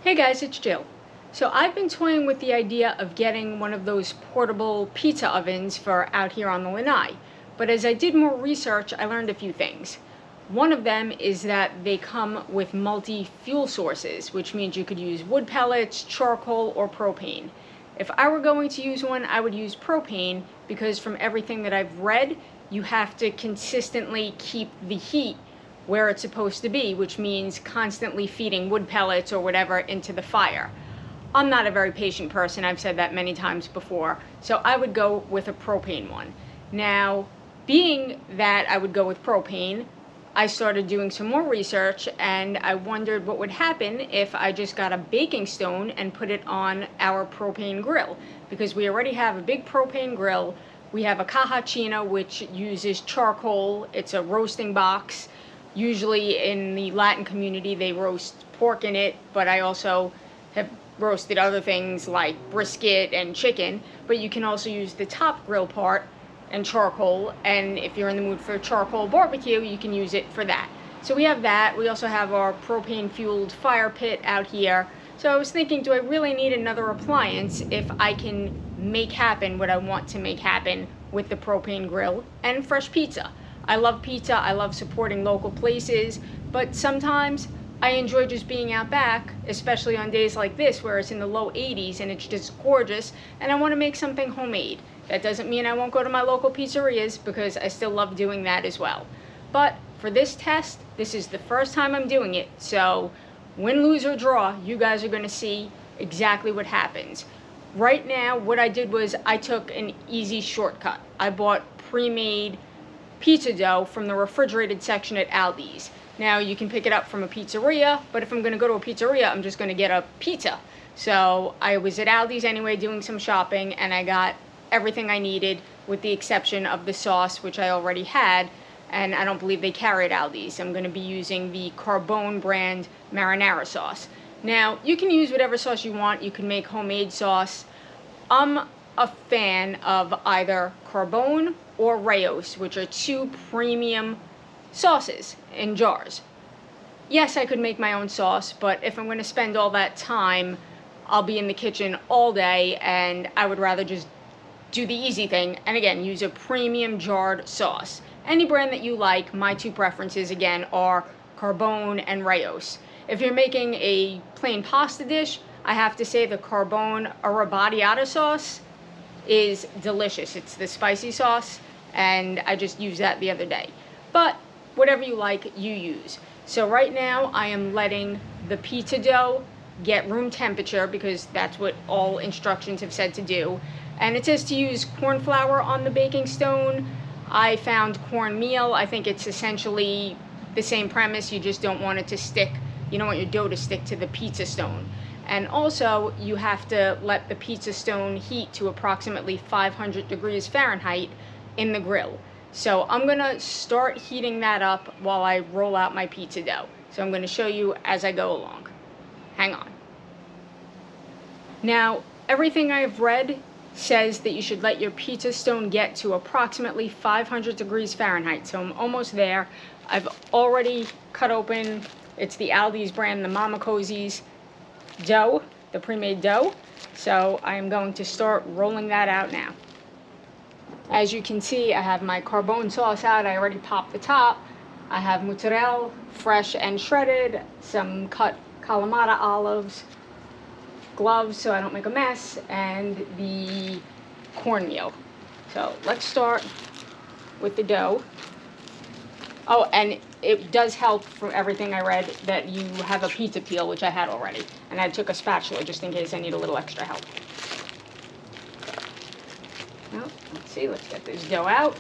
Hey guys, it's Jill. So I've been toying with the idea of getting one of those portable pizza ovens for out here on the lanai. But as I did more research, I learned a few things. One of them is that they come with multi-fuel sources, which means you could use wood pellets, charcoal, or propane. If I were going to use one, I would use propane because from everything that I've read, you have to consistently keep the heat where it's supposed to be, which means constantly feeding wood pellets or whatever into the fire. I'm not a very patient person, I've said that many times before, so I would go with a propane one. Now, being that I would go with propane, I started doing some more research and I wondered what would happen if I just got a baking stone and put it on our propane grill, because we already have a big propane grill. We have a cajachina, which uses charcoal. It's a roasting box. Usually in the Latin community, they roast pork in it, but I also have roasted other things like brisket and chicken. But you can also use the top grill part and charcoal, and if you're in the mood for charcoal barbecue, you can use it for that. So we have that. We also have our propane-fueled fire pit out here. So I was thinking, do I really need another appliance if I can make happen what I want to make happen with the propane grill and fresh pizza? I love pizza, I love supporting local places, but sometimes I enjoy just being out back, especially on days like this where it's in the low 80s and it's just gorgeous, and I want to make something homemade. That doesn't mean I won't go to my local pizzerias, because I still love doing that as well. But for this test, this is the first time I'm doing it, so win, lose, or draw, you guys are going to see exactly what happens. Right now, what I did was I took an easy shortcut. I bought pre-made pizza dough from the refrigerated section at Aldi's. Now you can pick it up from a pizzeria, but if I'm going to go to a pizzeria, I'm just going to get a pizza. So I was at Aldi's anyway doing some shopping, and I got everything I needed with the exception of the sauce, which I already had, and I don't believe they carry at Aldi's. I'm going to be using the Carbone brand marinara sauce. Now you can use whatever sauce you want. You can make homemade sauce. I'm a fan of either Carbone or Rao's, which are two premium sauces in jars. Yes, I could make my own sauce, but if I'm going to spend all that time, I'll be in the kitchen all day, and I would rather just do the easy thing, and again, use a premium jarred sauce. Any brand that you like. My two preferences, again, are Carbone and Rao's. If you're making a plain pasta dish, I have to say the Carbone arrabbiata sauce is delicious. It's the spicy sauce, and I just used that the other day. But whatever you like, you use. So right now I am letting the pizza dough get room temperature, because that's what all instructions have said to do. And it says to use corn flour on the baking stone. I found cornmeal. I think it's essentially the same premise. You just don't want it to stick. You don't want your dough to stick to the pizza stone. And also, you have to let the pizza stone heat to approximately 500 degrees Fahrenheit in the grill. So I'm going to start heating that up while I roll out my pizza dough. So I'm going to show you as I go along. Hang on. Now, everything I've read says that you should let your pizza stone get to approximately 500 degrees Fahrenheit. So I'm almost there. I've already cut open, it's the Aldi's brand, the Mama Cozy's dough, the pre-made dough. So I am going to start rolling that out now. As you can see, I have my Carbone sauce out. I already popped the top. I have mozzarella, fresh and shredded, some cut Kalamata olives, gloves so I don't make a mess, and the cornmeal. So let's start with the dough. Oh, and it does help from everything I read that you have a pizza peel, which I had already. And I took a spatula just in case I need a little extra help. Well, let's see, let's get this dough out.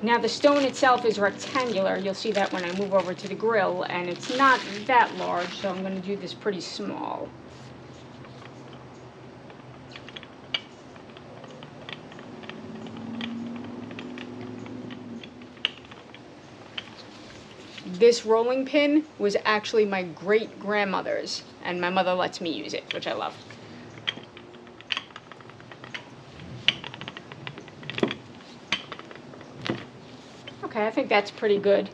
Now the stone itself is rectangular. You'll see that when I move over to the grill, and it's not that large, so I'm going to do this pretty small. This rolling pin was actually my great-grandmother's, and my mother lets me use it, which I love. Okay, I think that's pretty good.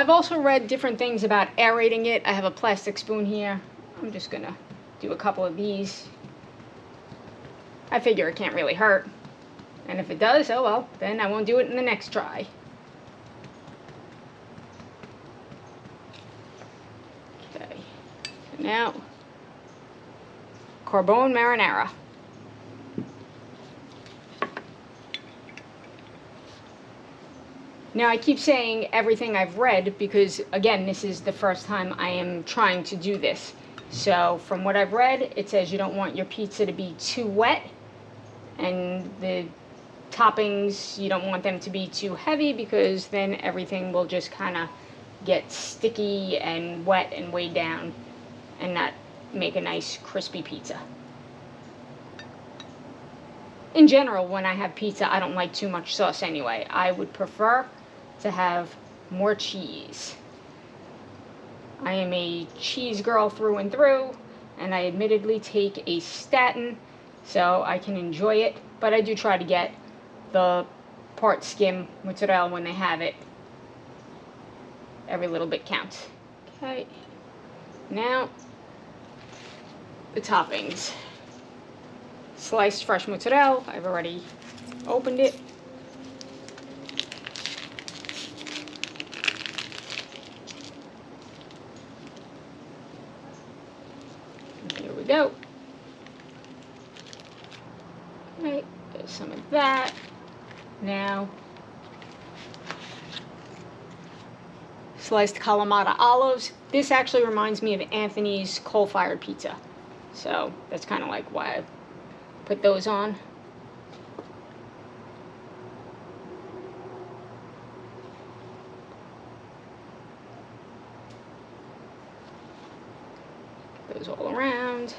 I've also read different things about aerating it. I have a plastic spoon here. I'm just gonna do a couple of these. I figure it can't really hurt. And if it does, oh well, then I won't do it in the next try. Okay, so now, carbone marinara. Now I keep saying everything I've read because, again, this is the first time I am trying to do this. So from what I've read, it says you don't want your pizza to be too wet, and the toppings, you don't want them to be too heavy because then everything will just kind of get sticky and wet and weighed down and not make a nice crispy pizza. In general, when I have pizza, I don't like too much sauce anyway. I would prefer to have more cheese. I am a cheese girl through and through, and I admittedly take a statin so I can enjoy it, but I do try to get the part skim mozzarella when they have it. Every little bit counts. Okay, now the toppings. Sliced fresh mozzarella, I've already opened it. Here we go. Okay, there's some of that. Now, sliced Kalamata olives. This actually reminds me of Anthony's coal-fired pizza. So that's kind of like why I put those on. Those all around.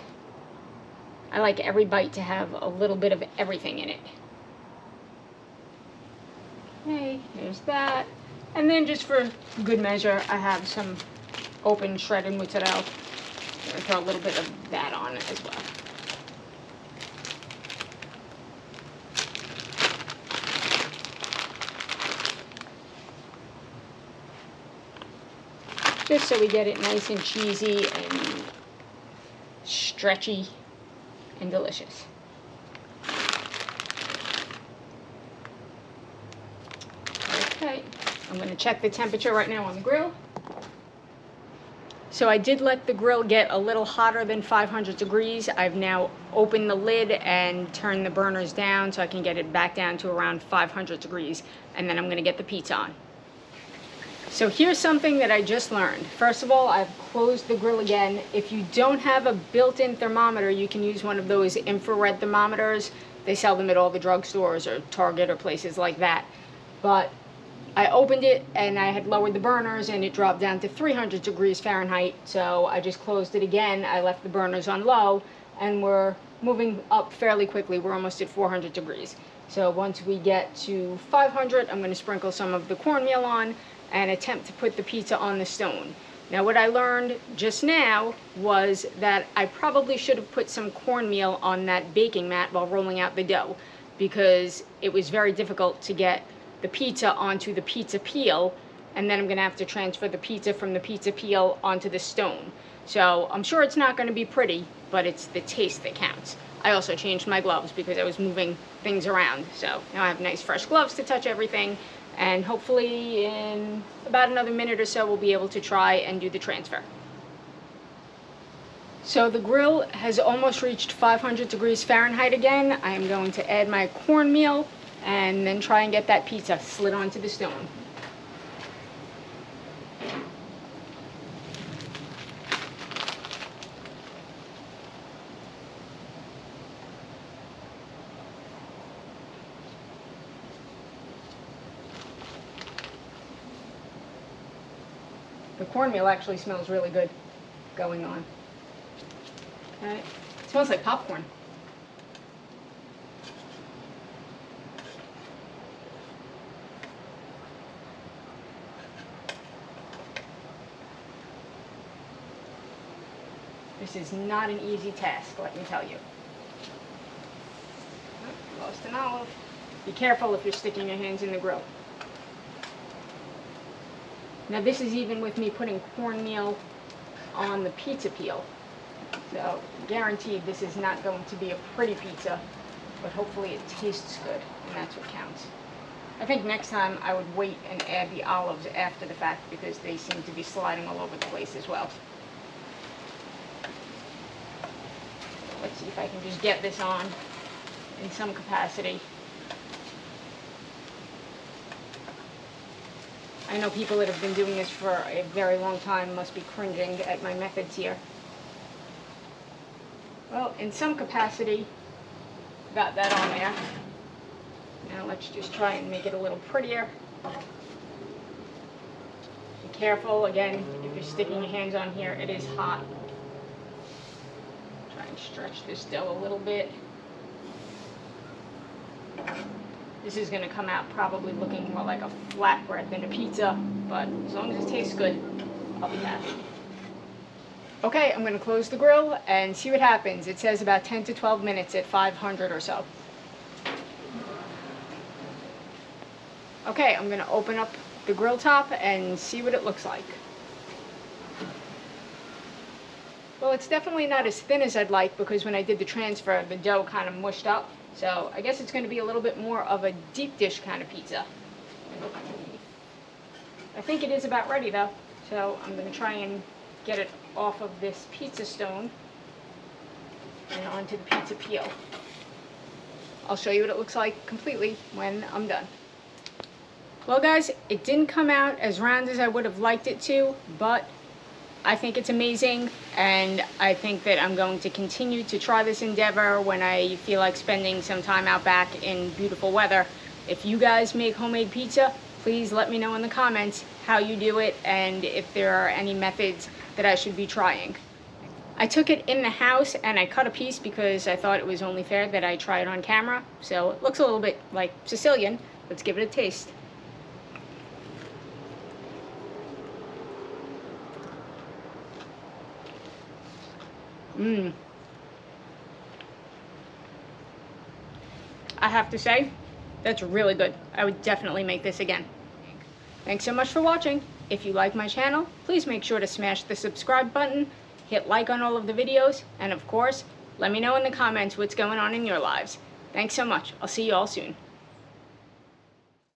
I like every bite to have a little bit of everything in it. Okay, there's that. And then just for good measure, I have some open shredded mozzarella. I'm gonna throw a little bit of that on as well. Just so we get it nice and cheesy and stretchy and delicious. Okay, I'm going to check the temperature right now on the grill. So I did let the grill get a little hotter than 500 degrees. I've now opened the lid and turned the burners down so I can get it back down to around 500 degrees, and then I'm going to get the pizza on. So here's something that I just learned. First of all, I've closed the grill again. If you don't have a built-in thermometer, you can use one of those infrared thermometers. They sell them at all the drugstores or Target or places like that. But I opened it and I had lowered the burners and it dropped down to 300 degrees Fahrenheit. So I just closed it again. I left the burners on low and we're moving up fairly quickly. We're almost at 400 degrees. So once we get to 500, I'm going to sprinkle some of the cornmeal on and attempt to put the pizza on the stone. Now what I learned just now was that I probably should have put some cornmeal on that baking mat while rolling out the dough, because it was very difficult to get the pizza onto the pizza peel, and then I'm gonna have to transfer the pizza from the pizza peel onto the stone. So I'm sure it's not gonna be pretty, but it's the taste that counts. I also changed my gloves because I was moving things around. So now I have nice fresh gloves to touch everything, and hopefully in about another minute or so we'll be able to try and do the transfer. So the grill has almost reached 500 degrees Fahrenheit again. I am going to add my cornmeal and then try and get that pizza slid onto the stone. The cornmeal actually smells really good going on. Okay. It smells like popcorn. This is not an easy task, let me tell you. Oh, lost an olive. Be careful if you're sticking your hands in the grill. Now this is even with me putting cornmeal on the pizza peel. So guaranteed this is not going to be a pretty pizza, but hopefully it tastes good, and that's what counts. I think next time I would wait and add the olives after the fact because they seem to be sliding all over the place as well. Let's see if I can just get this on in some capacity. I know people that have been doing this for a very long time must be cringing at my methods here. Well, in some capacity, got that on there. Now let's just try and make it a little prettier. Be careful, again, if you're sticking your hands on here, it is hot. Try and stretch this dough a little bit. This is going to come out probably looking more like a flatbread than a pizza, but as long as it tastes good, I'll be happy. Okay, I'm going to close the grill and see what happens. It says about 10 to 12 minutes at 500 or so. Okay, I'm going to open up the grill top and see what it looks like. Well, it's definitely not as thin as I'd like because when I did the transfer, the dough kind of mushed up. So I guess it's going to be a little bit more of a deep dish kind of pizza. I think it is about ready though. So I'm going to try and get it off of this pizza stone and onto the pizza peel. I'll show you what it looks like completely when I'm done. Well guys, it didn't come out as round as I would have liked it to, but I think it's amazing, and I think that I'm going to continue to try this endeavor when I feel like spending some time out back in beautiful weather. If you guys make homemade pizza, please let me know in the comments how you do it and if there are any methods that I should be trying. I took it in the house and I cut a piece because I thought it was only fair that I try it on camera. So it looks a little bit like Sicilian. Let's give it a taste. I have to say, that's really good. I would definitely make this again. Thanks so much for watching. If you like my channel, please make sure to smash the subscribe button, hit like on all of the videos, and of course, let me know in the comments what's going on in your lives. Thanks so much. I'll see you all soon.